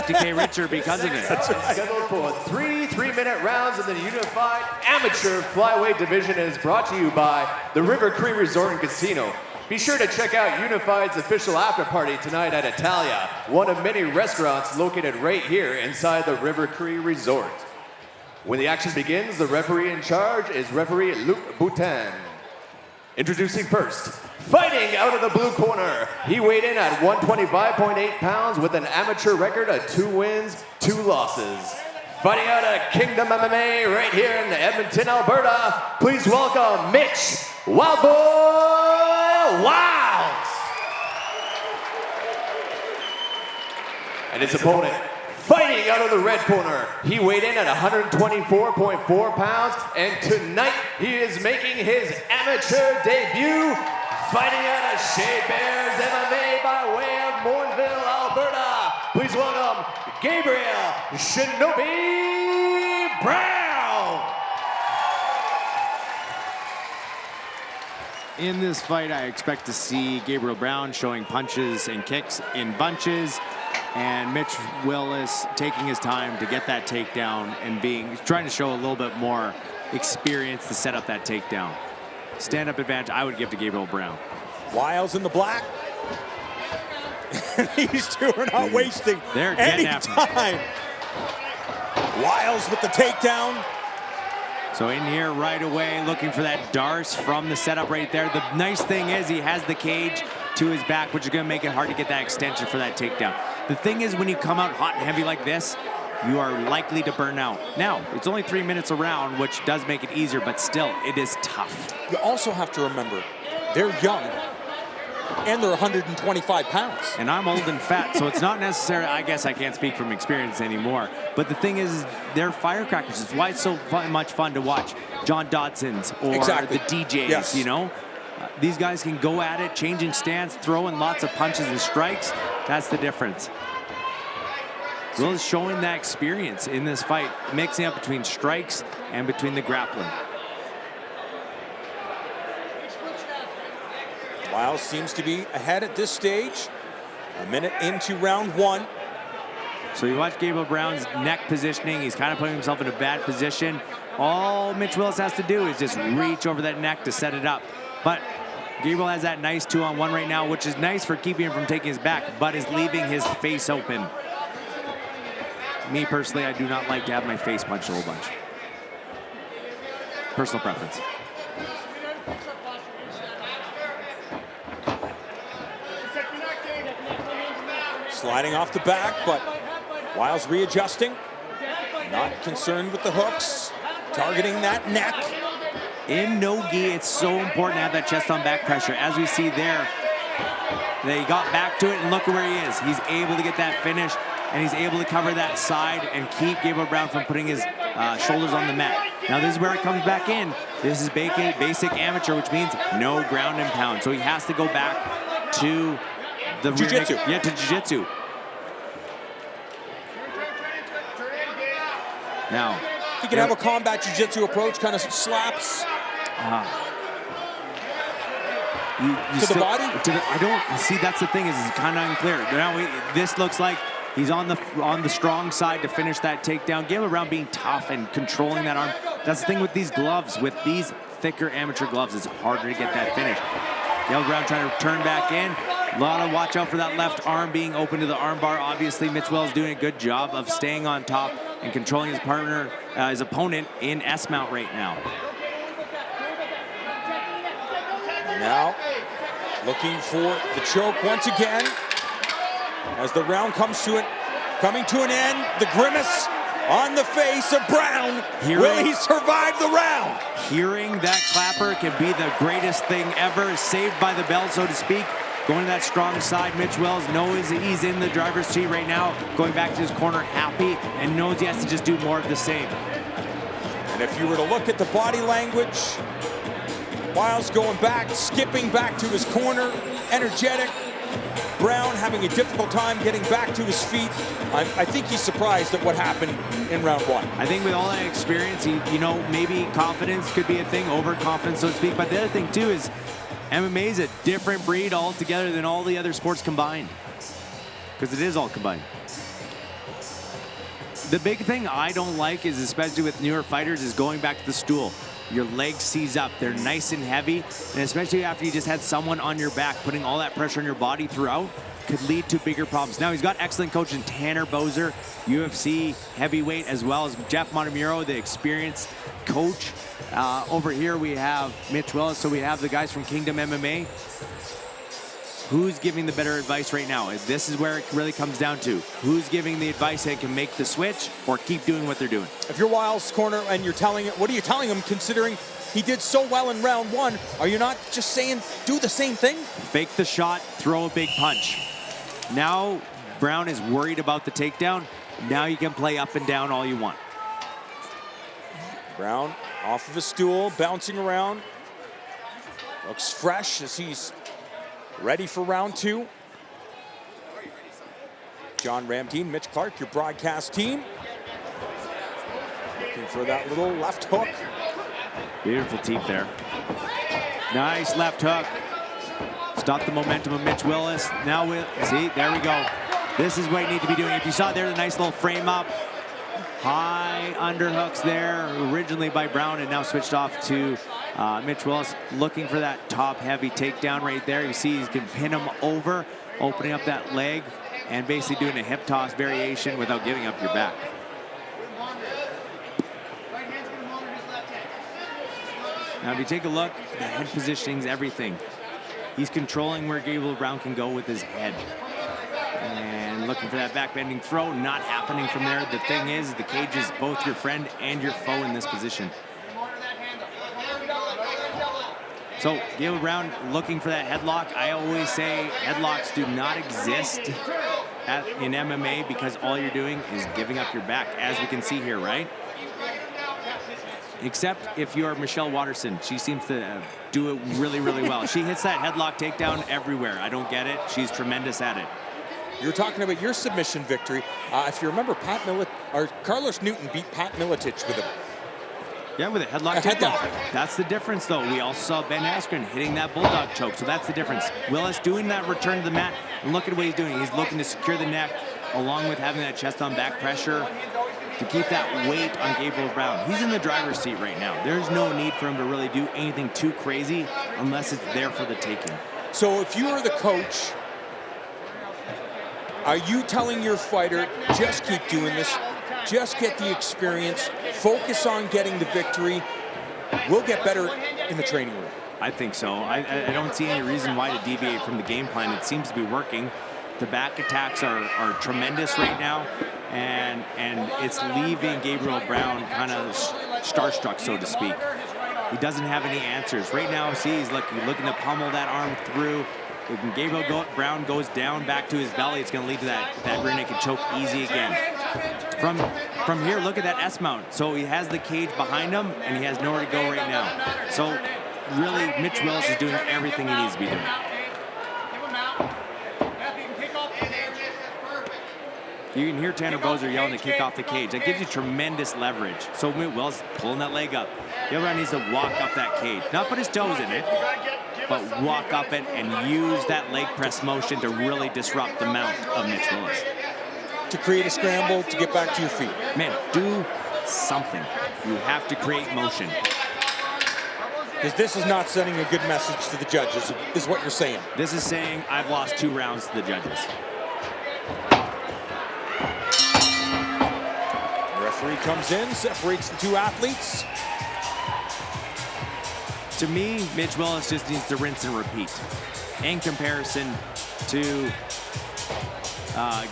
$50K richer because of it. That's right. Scheduled for three 3-minute rounds in the unified amateur flyweight division is brought to you by the River Cree Resort Casino. Be sure to check out Unified's official after party tonight at Italia, one of many restaurants located right here inside the River Cree Resort. When the action begins, the referee in charge is referee Luc Boutin. Introducing first, fighting out of the blue corner, he weighed in at 125.8 pounds with an amateur record of 2 wins, 2 losses. Fighting out of Kingdom MMA right here in Edmonton, Alberta, please welcome Mitch Wiles. And his opponent, fighting out of the red corner, he weighed in at 124.4 pounds, and tonight he is making his amateur debut, fighting out of Shea Bears MMA by way of Mornville, Alberta. Please welcome Gabriel Brown. In this fight, I expect to see Gabriel Brown showing punches and kicks in bunches, and Mitch Wiles taking his time to get that takedown and trying to show a little bit more experience to set up that takedown. Stand-up advantage I would give to Gabriel Brown. Wiles in the black. These two are not wasting any time. Wiles with the takedown. So in here right away, looking for that darce from the setup right there. The nice thing is he has the cage to his back, which is going to make it hard to get that extension for that takedown. The thing is, when you come out hot and heavy like this, you are likely to burn out. Now, it's only 3 minutes a round, which does make it easier, but still, it is tough. You also have to remember, they're young, and they're 125 pounds. And I'm old and fat, so it's not necessary. I guess I can't speak from experience anymore. But the thing is, they're firecrackers. It's why it's so much fun to watch John Dodson's or the DJs, you know? These guys can go at it, changing stance, throwing lots of punches and strikes. That's the difference. Wiles showing that experience in this fight, mixing up between strikes and between the grappling. Wiles seems to be ahead at this stage. A minute into round 1. So you watch Gabriel Brown's neck positioning. He's kind of putting himself in a bad position. All Mitch Wiles has to do is just reach over that neck to set it up. But Gabriel has that nice 2-on-1 right now, which is nice for keeping him from taking his back, but is leaving his face open. Me personally, I do not like to have my face punched a whole bunch. Personal preference. Sliding off the back, but Wiles readjusting. Not concerned with the hooks. Targeting that neck. In no-gi, it's so important to have that chest on back pressure. As we see there, they got back to it, and look where he is. He's able to get that finish, and he's able to cover that side and keep Gabriel Brown from putting his shoulders on the mat. Now this is where it comes back in. This is basic amateur, which means no ground and pound. So he has to go back to the jiu-jitsu. Yeah, to jiu-jitsu. Now, he can have a combat jiu-jitsu approach, kind of slaps. To the body? I don't see. That's the thing, is it's kind of unclear. Now this looks like he's on the strong side to finish that takedown. Gabriel Brown being tough and controlling that arm. That's the thing with these gloves. With these thicker amateur gloves, it's harder to get that finish. Gabriel Brown trying to turn back in. A lot of watch out for that left arm being open to the arm bar. Obviously, Mitch Wiles doing a good job of staying on top and controlling his partner, his opponent in S-mount right now. Now, looking for the choke once again. As the round comes to it, coming to an end, the grimace on the face of Brown. Will he survive the round? Hearing that clapper can be the greatest thing ever. Saved by the bell, so to speak. Going to that strong side, Mitch Wiles knows he's in the driver's seat right now, going back to his corner happy, and knows he has to just do more of the same. And if you were to look at the body language, Wiles going back, skipping back to his corner, energetic. Brown having a difficult time getting back to his feet. I think he's surprised at what happened in round 1. I think with all that experience, you know, maybe confidence could be a thing, overconfidence, so to speak. But the other thing, too, is MMA is a different breed altogether than all the other sports combined. Because it is all combined. The big thing I don't like is, especially with newer fighters, is going back to the stool. Your legs seize up. They're nice and heavy. And especially after you just had someone on your back, putting all that pressure on your body throughout could lead to bigger problems. Now, he's got excellent coach in Tanner Bozer, UFC heavyweight, as well as Jeff Montemuro, the experienced coach. Over here, we have Mitch Wiles. So we have the guys from Kingdom MMA. Who's giving the better advice right now? This is where it really comes down to. Who's giving the advice that can make the switch or keep doing what they're doing? If you're Wiles' corner and you're telling it, what are you telling him, considering he did so well in round one? Are you not just saying, do the same thing? Fake the shot, throw a big punch. Now, Brown is worried about the takedown. Now you can play up and down all you want. Brown off of a stool, bouncing around. Looks fresh as he's ready for round two. John Ramdeen, Mitch Clark, your broadcast team. Looking for that little left hook. Beautiful teep there. Nice left hook. Stop the momentum of Mitch Wiles. Now, see, there we go. This is what you need to be doing. If you saw there, the nice little frame up. High underhooks there, originally by Brown, and now switched off to Mitch Wiles, looking for that top heavy takedown right there. You see he can pin him over, opening up that leg, and basically doing a hip toss variation without giving up your back. Now, if you take a look, the head positioning's everything. He's controlling where Gabriel Brown can go with his head. And looking for that back bending throw, not happening from there. The thing is, the cage is both your friend and your foe in this position. So Gabriel Brown looking for that headlock. I always say headlocks do not exist in MMA because all you're doing is giving up your back, as we can see here, right? Except if you're Michelle Watterson. She seems to do it really, really well. She hits that headlock takedown everywhere. I don't get it. She's tremendous at it. You're talking about your submission victory. If you remember, Carlos Newton beat Pat Miletich with a with a headlock takedown. That's the difference, though. We also saw Ben Askren hitting that bulldog choke, so that's the difference. Wiles doing that return to the mat, and look at what he's doing. He's looking to secure the neck, along with having that chest on back pressure to keep that weight on Gabriel Brown. He's in the driver's seat right now. There's no need for him to really do anything too crazy unless it's there for the taking. So if you are the coach, are you telling your fighter, just keep doing this, just get the experience, focus on getting the victory, we'll get better in the training room? I think so. I don't see any reason why to deviate from the game plan. It seems to be working. The back attacks are tremendous right now, and it's leaving Gabriel Brown kind of starstruck, so to speak. He doesn't have any answers. Right now, see, he's looking to pummel that arm through. When Gabriel Brown goes down back to his belly, it's going to lead to that rear naked choke easy again. From here, look at that S-mount. So he has the cage behind him, and he has nowhere to go right now. So really, Mitch Wiles is doing everything he needs to be doing. You can hear Tanner Bozer yelling to kick off the cage. That gives you tremendous leverage. So Wiles pulling that leg up. Gabriel Brown needs to walk up that cage. Not put his toes in it, but walk up it and use that leg press motion to really disrupt the mount of Mitch Wiles. To create a scramble, to get back to your feet. Man, do something. You have to create motion. Because this is not sending a good message to the judges, is what you're saying. This is saying I've lost 2 rounds to the judges. The referee comes in, separates the 2 athletes. To me, Mitch Wiles just needs to rinse and repeat. In comparison to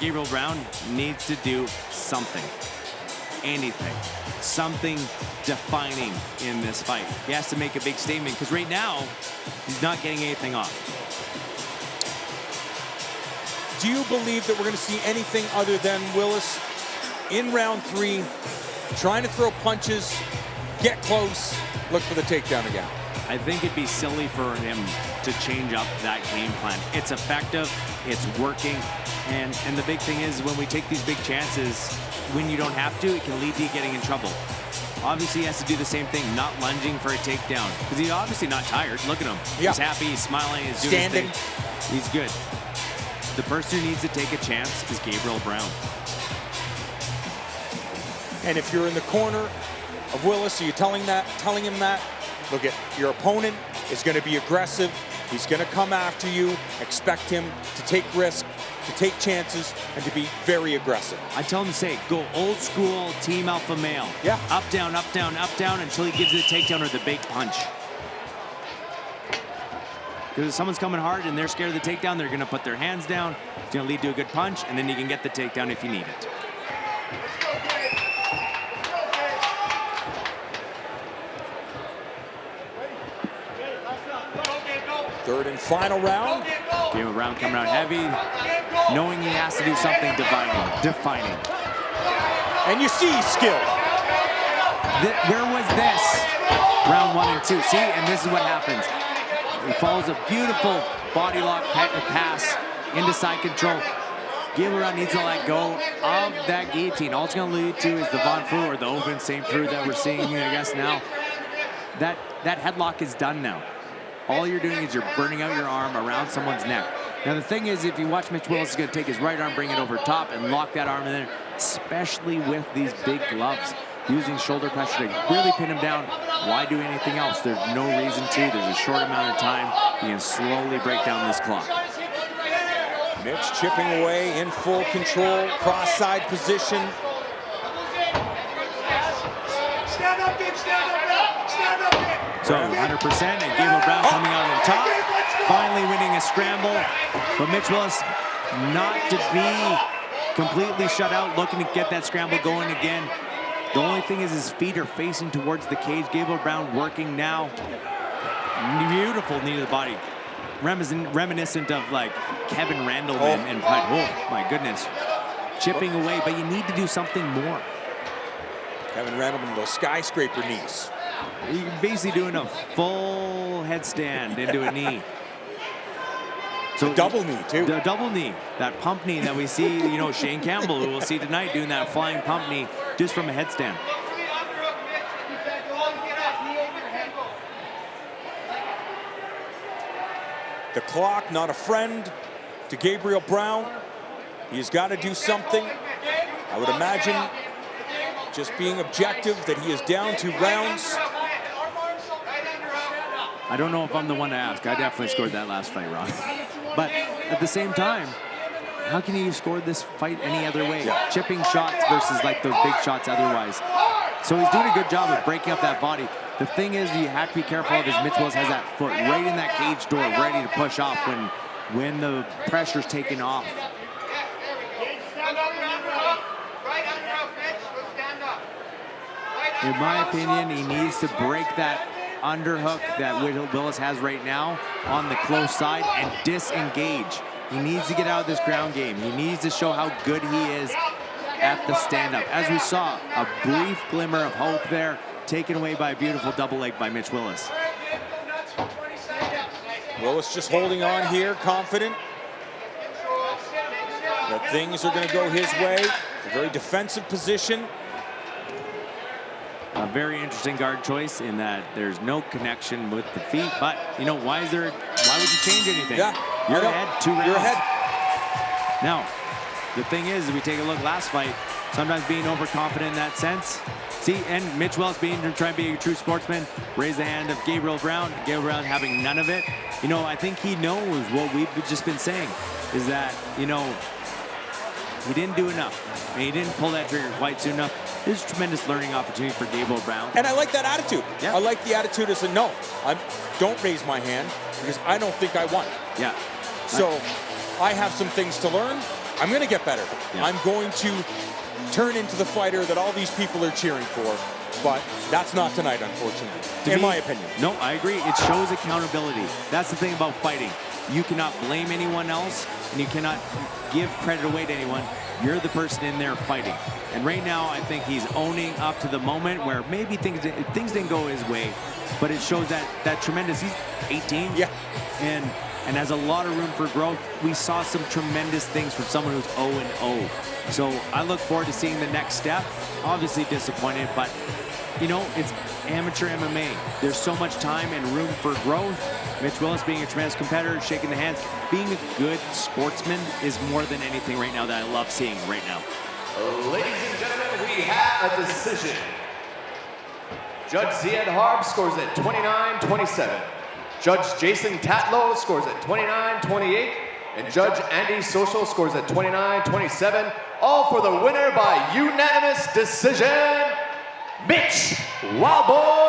Gabriel Brown, needs to do something. Anything. Something defining in this fight. He has to make a big statement, because right now, he's not getting anything off. Do you believe that we're going to see anything other than Wiles in round 3, trying to throw punches, get close, look for the takedown again? I think it'd be silly for him to change up that game plan. It's effective, it's working, and the big thing is when we take these big chances, when you don't have to, it can lead to you getting in trouble. Obviously, he has to do the same thing, not lunging for a takedown, because he's obviously not tired. Look at him. Yeah. He's happy, he's smiling, he's doing standing. His thing. He's good. The person who needs to take a chance is Gabriel Brown. And if you're in the corner of Wiles, are you telling him that? Look, at your opponent is going to be aggressive. He's going to come after you. Expect him to take risks, to take chances, and to be very aggressive. I tell him to say, go old school team alpha male. Yeah. Up, down, until he gives you the takedown or the big punch. Because if someone's coming hard and they're scared of the takedown, they're going to put their hands down. It's going to lead to a good punch, and then you can get the takedown if you need it. Third and final round. Gabriel Brown coming out heavy, knowing he has to do something defining. And you see skill. Where was this? Round 1 and 2. See, and this is what happens. He follows a beautiful body lock pass into side control. Gabriel Brown needs to let go of that guillotine. All it's going to lead to is the Von Fu or the Oven St. Preux that we're seeing, I guess, now. That headlock is done now. All you're doing is you're burning out your arm around someone's neck. Now, the thing is, if you watch Mitch Wiles, is going to take his right arm, bring it over top, and lock that arm in there, especially with these big gloves, using shoulder pressure to really pin him down. Why do anything else? There's no reason to. There's a short amount of time. You can slowly break down this clock. Mitch chipping away in full control, cross-side position. So 100%, and Gabriel Brown coming out on top, finally winning a scramble. But Mitch Wiles not to be completely shut out, looking to get that scramble going again. The only thing is his feet are facing towards the cage. Gabriel Brown working now. Beautiful knee to the body. Reminiscent of like Kevin Randall and Pride. Oh my goodness. Chipping away, but you need to do something more. Kevin Randall with those skyscraper knees. You're basically doing a full headstand into a knee. So the double knee too. The double knee, that pump knee that we see, Shane Campbell, who we'll see tonight, doing that flying pump knee just from a headstand. The clock, not a friend to Gabriel Brown. He's got to do something. I would imagine, just being objective, that he is down 2 rounds. I don't know if I'm the one to ask. I definitely scored that last fight, Ron. But at the same time, how can you score this fight any other way? Yeah. Chipping shots versus like those big shots otherwise. So he's doing a good job of breaking up that body. The thing is, you have to be careful of is Mitch Wiles has that foot right in that cage door, ready to push off when the pressure's taken off. In my opinion, he needs to break that underhook that Wiles has right now on the close side and disengage. He needs to get out of this ground game. He needs to show how good he is at the stand-up. As we saw, a brief glimmer of hope there, taken away by a beautiful double leg by Mitch Wiles. Wiles just holding on here, confident that things are going to go his way. A very defensive position. A very interesting guard choice in that there's no connection with the feet, but why would you change anything? Yeah, you're ahead 2 rounds. You're ahead. Now, the thing is, we take a look last fight, sometimes being overconfident in that sense. See, and Mitch Wiles trying to be a true sportsman, raise the hand of Gabriel Brown. Gabriel Brown having none of it. I think he knows what we've just been saying, is that, he didn't do enough. And he didn't pull that trigger quite soon enough. This is a tremendous learning opportunity for Gabriel Brown. And I like that attitude. Yeah. I like the attitude of saying, no, don't raise my hand because I don't think I won. Yeah. So I have some things to learn. I'm going to get better. Yeah. I'm going to turn into the fighter that all these people are cheering for. But that's not tonight, unfortunately, in my opinion. No, I agree. It shows accountability. That's the thing about fighting. You cannot blame anyone else, and you cannot give credit away to anyone. You're the person in there fighting. And right now, I think he's owning up to the moment where maybe things didn't go his way, but it shows that tremendous. He's 18. Yeah. And has a lot of room for growth. We saw some tremendous things from someone who's 0-0. So I look forward to seeing the next step. Obviously disappointed, but it's amateur MMA. There's so much time and room for growth. Mitch Wiles being a tremendous competitor, shaking the hands, being a good sportsman is more than anything right now that I love seeing right now. Ladies and gentlemen, we we have a decision. Judge Ziad Harb scores at 29-27. Judge Jason Tatlow scores at 29-28. And Judge Andy Social scores at 29-27. All for the winner by unanimous decision, Mitch Wiles.